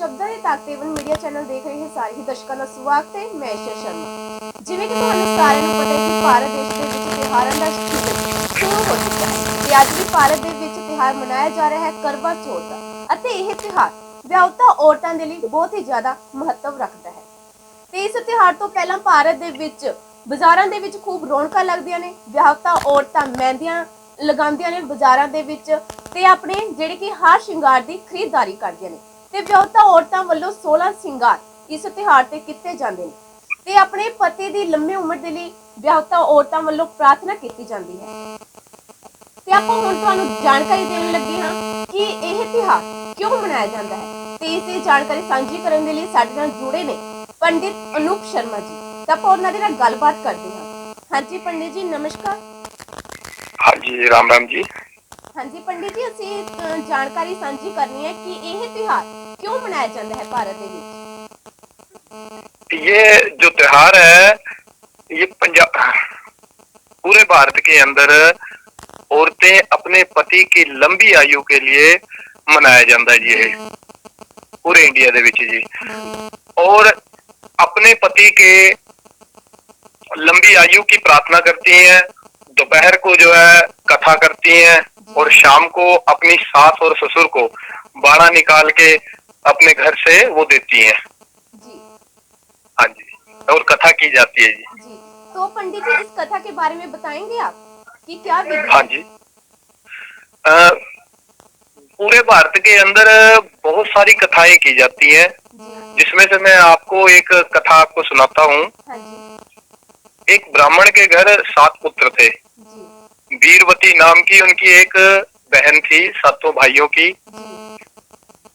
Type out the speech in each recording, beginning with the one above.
ਸ਼ਬਦਾਂ ਦੇ ਤਾਕਤਵਰ ਮੀਡੀਆ ਚੈਨਲ ਦੇਖ ਰਹੇ ਸਾਰੇ ਹੀ ਦਰਸ਼ਕਾਂ ਦਾ ਸਵਾਗਤ ਹੈ। ਮੈਂ ਈਸ਼ਾ ਸ਼ਰਮਾ। ਜਿਵੇਂ ਕਿ ਤੁਹਾਨੂੰ ਸਾਰਿਆਂ ਨੂੰ ਪਤਾ ਹੈ ਕਿ ਭਾਰਤ ਦੇਸ਼ ਦੇ ਵਿੱਚ ਤਿਉਹਾਰਾਂ ਦਾ ਸੀਜ਼ਨ ਸ਼ੁਰੂ ਹੋ ਚੁੱਕਾ ਹੈ ਤੇ ਅੱਜ ਵੀ ਭਾਰਤ ਦੇ ਵਿੱਚ ਤਿਉਹਾਰ ਮਨਾਇਆ ਜਾ ਰਿਹਾ ਹੈ ਕਰਵਾ ਚੌਥ ਦਾ ਅਤੇ ਇਹ ਤਿਉਹਾਰ ਵਿਆਹੁਤਾ ਔਰਤਾਂ ਦੇ ਲਈ ਬਹੁਤ ਹੀ ਜ਼ਿਆਦਾ ਮਹੱਤਵ ਰੱਖਦਾ ਹੈ ਤੇ ਇਸ ਤਿਉਹਾਰ ਤੋਂ ਪਹਿਲਾਂ ਭਾਰਤ ਦੇ ਵਿੱਚ ਬਾਜ਼ਾਰਾਂ ਦੇ ਵਿੱਚ ਖੂਬ ਰੌਣਕਾਂ ਲੱਗਦੀਆਂ ਨੇ। ਵਿਆਹੁਤਾ ਔਰਤਾਂ ਮਹਿੰਦੀਆਂ ਲਗਾਉਂਦੀਆਂ ਨੇ ਬਾਜ਼ਾਰਾਂ ਦੇ ਵਿੱਚ ਤੇ ਆਪਣੇ ਜਿਹੜੇ ਕਿ ਹਾਰ ਸ਼ਿੰਗਾਰ ਦੀ ਖਰੀਦਦਾਰੀ ਕਰਦੀਆਂ ਨੇ ਤੇ ਵਿਆਹੁਤਾ ਔਰਤਾਂ ਵੱਲੋਂ 16 ਸ਼ਿੰਗਾਰ ਇਸ ਤਿਉਹਾਰ ਤੇ ਕੀਤੇ ਜਾਂਦੇ ਨੇ ਤੇ ਆਪਣੇ ਪਤੀ ਦੀ ਲੰਮੀ ਉਮਰ ਦੇ ਲਈ ਵਿਆਹੁਤਾ ਔਰਤਾਂ ਵੱਲੋਂ ਪ੍ਰਾਰਥਨਾ ਕੀਤੀ ਜਾਂਦੀ ਹੈ। ਤੇ ਆਪਾਂ ਹੁਣ ਤੁਹਾਨੂੰ ਜਾਣਕਾਰੀ ਦੇਣ ਲੱਗੇ ਹਾਂ ਕਿ ਇਹ ਤਿਉਹਾਰ ਕਿਉਂ ਮਨਾਇਆ ਜਾਂਦਾ ਹੈ ਤੇ ਇਸ ਦੀ ਜਾਣਕਾਰੀ ਸਾਂਝੀ ਕਰਨ ਦੇ ਲਈ ਸਾਡੇ ਨਾਲ ਜੁੜੇ ਨੇ ਪੰਡਿਤ ਅਨੂਪ ਸ਼ਰਮਾ ਜੀ। ਤਾਂ ਆਪਾਂ ਉਹਨਾਂ ਦੇ ਨਾਲ ਗੱਲਬਾਤ ਕਰਦੇ ਹਾਂ। ਹਾਂਜੀ पंडित जी नमस्कार। हाँ जी, राम राम जी। हाँ जी पंडित जी, ਅਸੀਂ ਜਾਣਕਾਰੀ ਸਾਂਝੀ ਕਰਨੀ ਹੈ ਕਿ ਇਹ ਤਿਉਹਾਰ क्यों मनाया जाता है भारत में। ये जो त्योहार है ये पंजाब पूरे भारत के अंदर औरतें अपने पति की लंबी आयु के लिए मनाया जाता है जी। ये पूरे इंडिया दे विच जी और अपने पति के लंबी आयु की प्रार्थना करती हैं। दोपहर को जो है कथा करती हैं और शाम को अपनी सास और ससुर को बाड़ा निकाल के अपने घर से वो देती हैं जी। हाँ जी, और कथा की जाती है जी। तो पंडित जी इस कथा के बारे में बताएंगे आप कि क्या विधि है? हाँ जी, पूरे भारत के अंदर बहुत सारी कथाएं की जाती हैं जिसमें से मैं आपको एक कथा आपको सुनाता हूँ। हाँ जी। एक ब्राह्मण के घर 7 पुत्र थे। वीरवती नाम की उनकी एक बहन थी, 7 भाइयों की।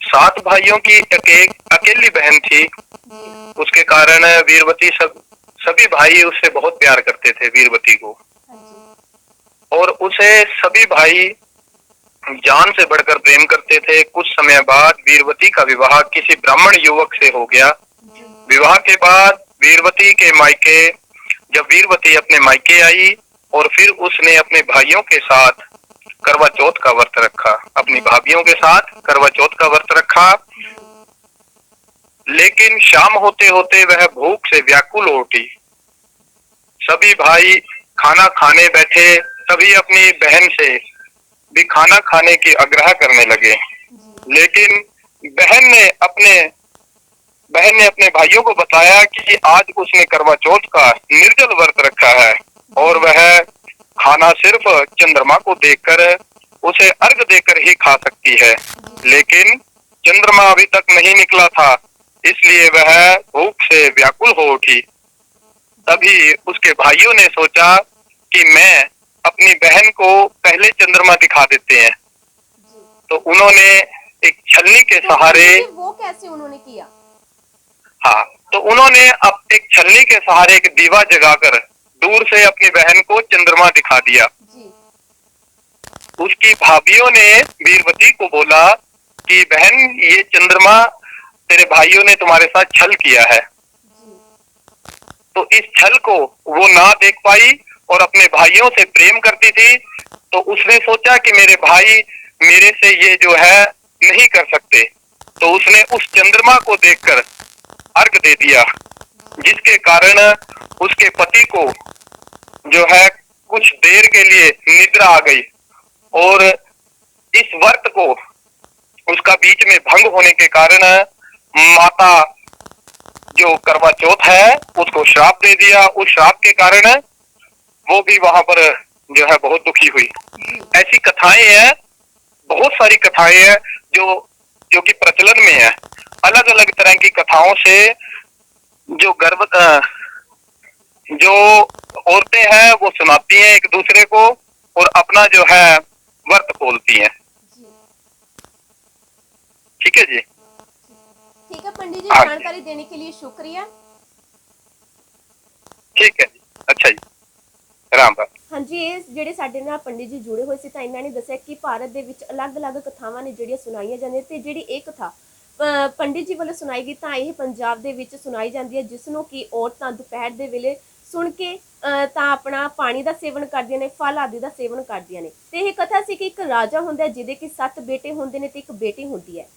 7 भाइयों की अकेली बहन थी। उसके कारण वीरवती सभी भाई उससे बहुत प्यार करते थे वीरवती को और उसे सभी भाई जान से बढ़कर प्रेम करते थे। कुछ समय बाद वीरवती का विवाह किसी ब्राह्मण युवक से हो गया। विवाह के बाद वीरवती के मायके जब वीरवती अपने मायके आई और फिर उसने अपने भाइयों के साथ करवा चौथ का व्रत रखा, अपनी भाभियों के साथ करवा चौथ का व्रत रखा। लेकिन शाम होते होते वह भूख से व्याकुल हो उठी। सभी भाई खाना खाने बैठे, तभी अपनी बहन से भी खाना खाने की आग्रह करने लगे। लेकिन बहन ने अपने भाइयों को बताया कि आज उसने करवा चौथ का निर्जल व्रत रखा है और वह खाना सिर्फ चंद्रमा को देखकर उसे अर्घ देकर ही खा सकती है। लेकिन चंद्रमा अभी तक नहीं निकला था, इसलिए वह भूख से व्याकुल हो उठी। तभी उसके भाइयों ने सोचा कि मैं अपनी बहन को पहले चंद्रमा दिखा देते हैं। तो उन्होंने एक छलनी के सहारे वो कैसे उन्होंने किया? हाँ, तो उन्होंने अब एक छलनी के सहारे एक दीवा जगाकर दूर से अपनी बहन को चंद्रमा दिखा दिया। उसकी भाभियों ने वीरवती को बोला कि बहन ये चंद्रमा तेरे भाइयों ने तुम्हारे साथ छल किया है। तो इस छल को वो ना देख पाई और अपने भाइयों से प्रेम करती थी। तो उसने सोचा कि मेरे भाई मेरे से ये जो है नहीं कर सकते, तो उसने उस चंद्रमा को देखकर अर्घ दे दिया, जिसके कारण उसके पति को जो है कुछ देर के लिए निद्रा आ गई और इस व्रत को उसका बीच में भंग होने के कारण माता जो करवा चौथ है उसको श्राप दे दिया। उस श्राप के कारण वो भी वहां पर जो है बहुत दुखी हुई। ऐसी कथाएं हैं, बहुत सारी कथाएं हैं जो कि प्रचलन में है। अलग अलग तरह की कथाओं से जो औरतें हैं वो सुनाती हैं एक दूसरे को और अपना जो है व्रत खोलती हैं। ठीक है जी। ठीक है पंडित जी, जानकारी देने के लिए शुक्रिया। ठीक है जी, अच्छा जी, राम राम। हाँ जी, ਇਹ ਜਿਹੜੇ ਸਾਡੇ ਨਾਲ ਪੰਡਿਤ ਜੀ ਜੁੜੇ ਹੋਏ ਸੀ ਤਾਂ ਇਹਨਾਂ ਨੇ ਦੱਸਿਆ ਕਿ ਭਾਰਤ ਦੇ ਵਿੱਚ ਅਲੱਗ-ਅਲੱਗ ਕਥਾਵਾਂ ਨੇ ਜਿਹੜੀਆਂ ਸੁਣਾਈਆਂ ਜਾਂਦੀਆਂ ਤੇ ਜਿਹੜੀ ਇਹ ਕਥਾ ਪੰਡਿਤ ਜੀ ਵੱਲੋਂ ਸੁਣਾਈ ਗਈ ਤਾਂ ਇਹ ਪੰਜਾਬ ਦੇ ਵਿੱਚ ਸੁਣਾਈ ਜਾਂਦੀ ਹੈ, ਜਿਸ ਨੂੰ ਕਿ ਔਰਤਾਂ ਦੁਪਹਿਰ ਦੇ ਵੇਲੇ ਸੁਣ ਕੇ ਤਾਂ ਆਪਣਾ ਪਾਣੀ ਦਾ ਸੇਵਨ ਕਰਦੀਆਂ ਨੇ, ਫਲ ਆਦਿ ਦਾ ਸੇਵਨ ਕਰਦੀਆਂ ਨੇ। ਤੇ ਇਹ ਕਥਾ ਸੀ ਕਿ ਇੱਕ ਰਾਜਾ ਹੁੰਦਾ ਜਿਹਦੇ ਕਿ 7 ਬੇਟੇ ਹੁੰਦੇ ਨੇ ਤੇ ਇੱਕ ਬੇਟੀ ਹੁੰਦੀ ਹੈ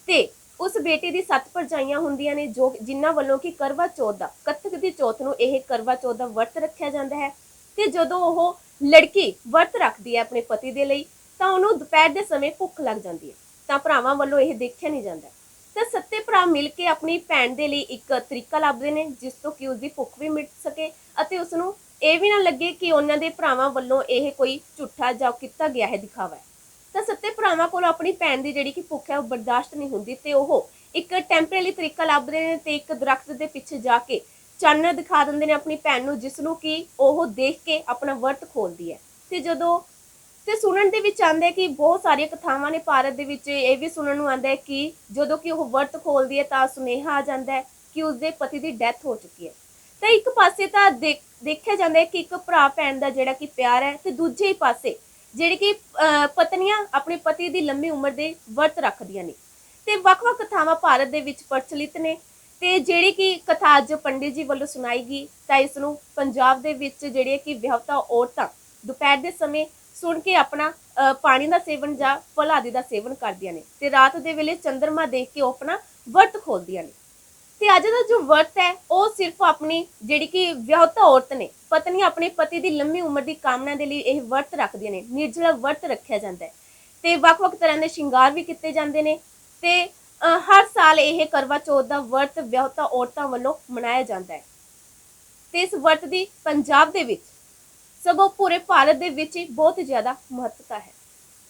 ਤੇ ਉਸ ਬੇਟੀ ਦੀ 7 ਭਰਜਾਈਆਂ ਹੁੰਦੀਆਂ ਨੇ ਜੋ ਜਿਨ੍ਹਾਂ ਵੱਲੋਂ ਕਿ ਕਰਵਾ ਚੌਥ ਦਾ ਕੱਤਕ ਦੀ ਚੌਥ ਨੂੰ ਇਹ ਕਰਵਾ ਚੌਥ ਦਾ ਵਰਤ ਰੱਖਿਆ ਜਾਂਦਾ ਹੈ। ਤੇ ਜਦੋਂ ਉਹ ਲੜਕੀ ਵਰਤ ਰੱਖਦੀ ਹੈ ਆਪਣੇ ਪਤੀ ਦੇ ਲਈ ਤਾਂ ਉਹਨੂੰ ਦੁਪਹਿਰ ਦੇ ਸਮੇਂ ਭੁੱਖ ਲੱਗ ਜਾਂਦੀ ਹੈ, ਤਾਂ ਭਰਾਵਾਂ ਵੱਲੋਂ ਇਹ ਦੇਖਿਆ ਨਹੀਂ ਜਾਂਦਾ। ਤਾਂ ਸੱਤੇ ਭਰਾ ਮਿਲ ਕੇ ਆਪਣੀ ਭੈਣ ਦੇ ਲਈ ਇੱਕ ਤਰੀਕਾ ਲੱਭਦੇ ਨੇ ਜਿਸ ਤੋਂ ਕਿ ਉਸਦੀ ਭੁੱਖ ਵੀ ਮਿਟ ਸਕੇ ਅਤੇ ਉਸ ਨੂੰ ਇਹ ਵੀ ਨਾ ਲੱਗੇ ਕਿ ਉਹਨਾਂ ਦੇ ਭਰਾਵਾਂ ਵੱਲੋਂ ਇਹ ਕੋਈ ਝੂਠਾ ਜਾਂ ਕੀਤਾ ਗਿਆ ਹੈ ਦਿਖਾਵਾ ਹੈ। ਤਾਂ ਸੱਤੇ ਭਰਾਵਾਂ ਕੋਲ ਆਪਣੀ ਭੈਣ ਦੀ ਜਿਹੜੀ ਕਿ ਭੁੱਖ ਹੈ ਉਹ ਬਰਦਾਸ਼ਤ ਨਹੀਂ ਹੁੰਦੀ ਤੇ ਉਹ ਇੱਕ ਟੈਂਪਰੇਰੀ ਤਰੀਕਾ ਲੱਭਦੇ ਨੇ ਤੇ ਇੱਕ ਦਰਖਤ ਦੇ ਪਿੱਛੇ ਜਾ ਕੇ ਚਾਨਣ ਦਿਖਾ ਦਿੰਦੇ ਨੇ ਆਪਣੀ ਭੈਣ ਨੂੰ, ਜਿਸ ਨੂੰ ਕਿ ਉਹ ਦੇਖ ਕੇ ਆਪਣਾ ਵਰਤ ਖੋਲਦੀ ਹੈ। ਤੇ ਜਦੋਂ ਤੇ ਸੁਣਨ ਦੇ ਵਿੱਚ ਆਉਂਦਾ ਹੈ ਕਿ ਬਹੁਤ ਸਾਰੀਆਂ ਕਥਾਵਾਂ ਨੇ ਭਾਰਤ ਦੇ ਵਿੱਚ, ਇਹ ਵੀ ਸੁਣਨ ਨੂੰ ਆਉਂਦਾ ਹੈ ਕਿ ਜਦੋਂ ਕਿ ਉਹ ਵਰਤ ਖੋਲਦੀ ਹੈ ਤਾਂ ਸੁਨੇਹਾ ਆ ਜਾਂਦਾ ਹੈ ਕਿ ਉਸਦੇ ਪਤੀ ਦੀ ਡੈਥ ਹੋ ਚੁੱਕੀ ਹੈ। ਤਾਂ ਇੱਕ ਪਾਸੇ ਤਾਂ ਦੇਖਿਆ ਜਾਂਦਾ ਹੈ ਕਿ ਇੱਕ ਭਰਾ ਭੈਣ ਦਾ ਜਿਹੜਾ ਕਿ ਪਿਆਰ ਹੈ ਤੇ ਦੂਜੇ ਹੀ ਪਾਸੇ ਜਿਹੜੀ ਕਿ ਪਤਨੀਆਂ ਆਪਣੇ ਪਤੀ ਦੀ ਲੰਮੀ ਉਮਰ ਦੇ ਵਰਤ ਰੱਖਦੀਆਂ ਨੇ। ਤੇ ਵੱਖ-ਵੱਖ ਕਥਾਵਾਂ ਭਾਰਤ ਦੇ ਵਿੱਚ ਪ੍ਰਚਲਿਤ ਨੇ ਤੇ ਜਿਹੜੀ ਕਿ ਕਥਾ ਅੱਜ ਪੰਡਿਤ ਜੀ ਵੱਲੋਂ ਸੁਣਾਈ ਗਈ ਤਾਂ ਇਸ ਨੂੰ ਪੰਜਾਬ ਦੇ ਵਿੱਚ ਜਿਹੜੀਆਂ ਕਿ ਵਿਆਹੁਤਾ ਔਰਤਾਂ ਦੁਪਹਿਰ ਦੇ ਸਮੇਂ ਸੁਣ ਕੇ ਆਪਣਾ ਪਾਣੀ ਦਾ ਸੇਵਨ ਜਾਂ ਫਲ ਆਦਿ ਦਾ ਸੇਵਨ ਕਰਦੀਆਂ ਨੇ ਤੇ ਰਾਤ ਦੇ ਵੇਲੇ ਚੰਦਰਮਾ ਦੇਖ ਕੇ ਉਹ ਆਪਣਾ ਵਰਤ ਖੋਲਦੀਆਂ ਨੇ। ਤੇ ਅੱਜ ਦਾ ਜੋ ਵਰਤ ਹੈ ਉਹ ਸਿਰਫ ਆਪਣੀ ਜਿਹੜੀ ਕਿ ਵਿਆਹੁਤਾ ਔਰਤ ਨੇ ਪਤਨੀ ਆਪਣੇ ਪਤੀ ਦੀ ਲੰਮੀ ਉਮਰ ਦੀ ਕਾਮਨਾ ਦੇ ਲਈ ਇਹ ਵਰਤ ਰੱਖਦੀਆਂ ਨੇ। ਨਿਰਜਲਾ ਵਰਤ ਰੱਖਿਆ ਜਾਂਦਾ ਹੈ ਤੇ ਵੱਖ-ਵੱਖ ਤਰ੍ਹਾਂ ਦੇ ਸ਼ਿੰਗਾਰ ਵੀ ਕੀਤੇ ਜਾਂਦੇ ਨੇ ਤੇ ਹਰ ਸਾਲ ਇਹ ਕਰਵਾ ਚੌਥ ਦਾ ਵਰਤ ਵਿਆਹੁਤਾ ਔਰਤਾਂ ਵੱਲੋਂ ਮਨਾਇਆ ਜਾਂਦਾ ਹੈ। ਤੇ ਇਸ ਵਰਤ ਦੀ ਪੰਜਾਬ ਦੇ ਵਿੱਚ ਸਗੋਂ ਪੂਰੇ ਭਾਰਤ ਦੇ ਵਿੱਚ ਬਹੁਤ ਜ਼ਿਆਦਾ ਮਹੱਤਤਾ ਹੈ।